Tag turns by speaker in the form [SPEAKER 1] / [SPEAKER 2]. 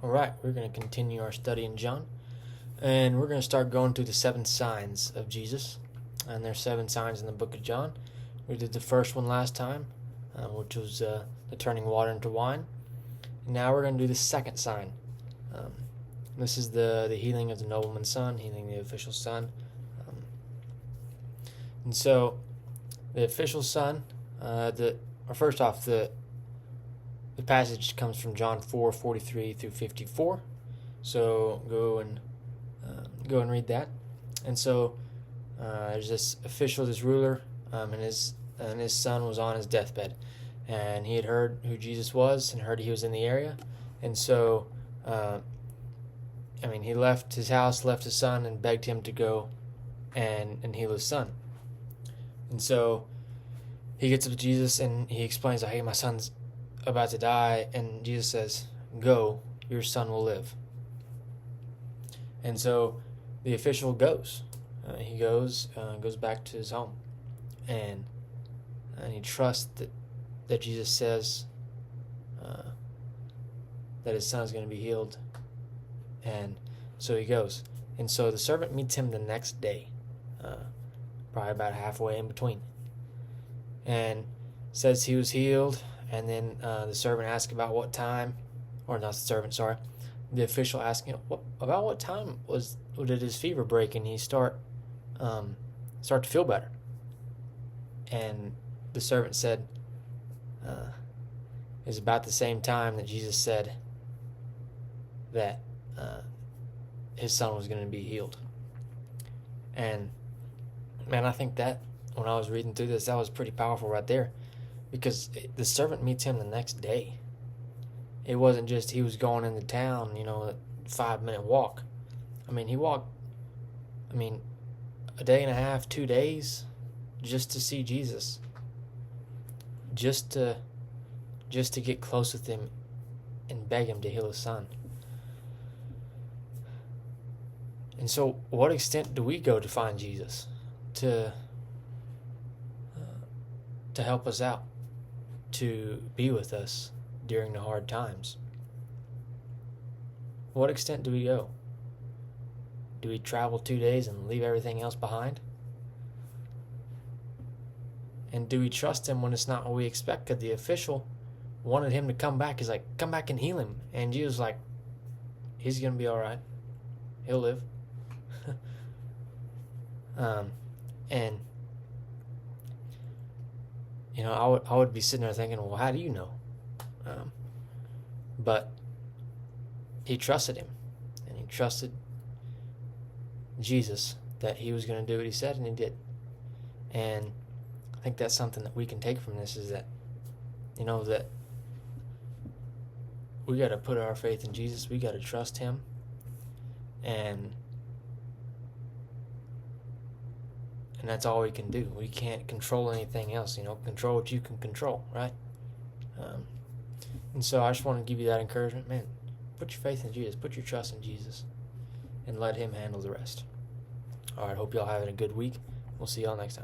[SPEAKER 1] Alright, we're going to continue our study in John. And we're going to start going through the 7 signs of Jesus. And there's 7 signs in the book of John. We did the first one last time, which was the turning water into wine. And now we're going to do the second sign. This is the healing of the nobleman's son, healing the official son. And so, the official son, first off, the passage comes from John 4:43 through 54. So go and read that. And so there's this official, this ruler, and his son was on his deathbed, and he had heard who Jesus was and heard he was in the area, and so he left his house, left his son, and begged him to go and heal his son. And so he gets up to Jesus and he explains, "Hey, my son's about to die," and Jesus says, "Go, your son will live." And so the official goes. He goes back to his home, and he trusts that Jesus says that his son is going to be healed, and so he goes. And so the servant meets him the next day, probably about halfway in between, and says he was healed. And then the servant asks about what time, or not the servant, sorry, the official asking about what time did his fever break and he start to feel better. And the servant said it was about the same time that Jesus said that his son was going to be healed. And man, I think that when I was reading through this, that was pretty powerful right there. Because the servant meets him the next day. It wasn't just he was going into town, a 5-minute walk. He walked, a day and a half, 2 days, just to see Jesus. Just to get close with him and beg him to heal his son. And so, what extent do we go to find Jesus? To help us out, to be with us during the hard times? What extent do we go? Do we travel 2 days and leave everything else behind? And do we trust him when it's not what we expect? Because the official wanted him to come back. He's like, "Come back and heal him." And Jesus was like, "He's going to be all right. He'll live." And I would be sitting there thinking, well, how do you know? But he trusted him, and he trusted Jesus that he was going to do what he said, and he did. And I think that's something that we can take from this, is that, that we got to put our faith in Jesus. We got to trust him, and that's all we can do. We can't control anything else. Control what you can control, right? And so I just want to give you that encouragement, man. Put your faith in Jesus. Put your trust in Jesus, and let him handle the rest. All right, hope y'all having a good week. We'll see y'all next time.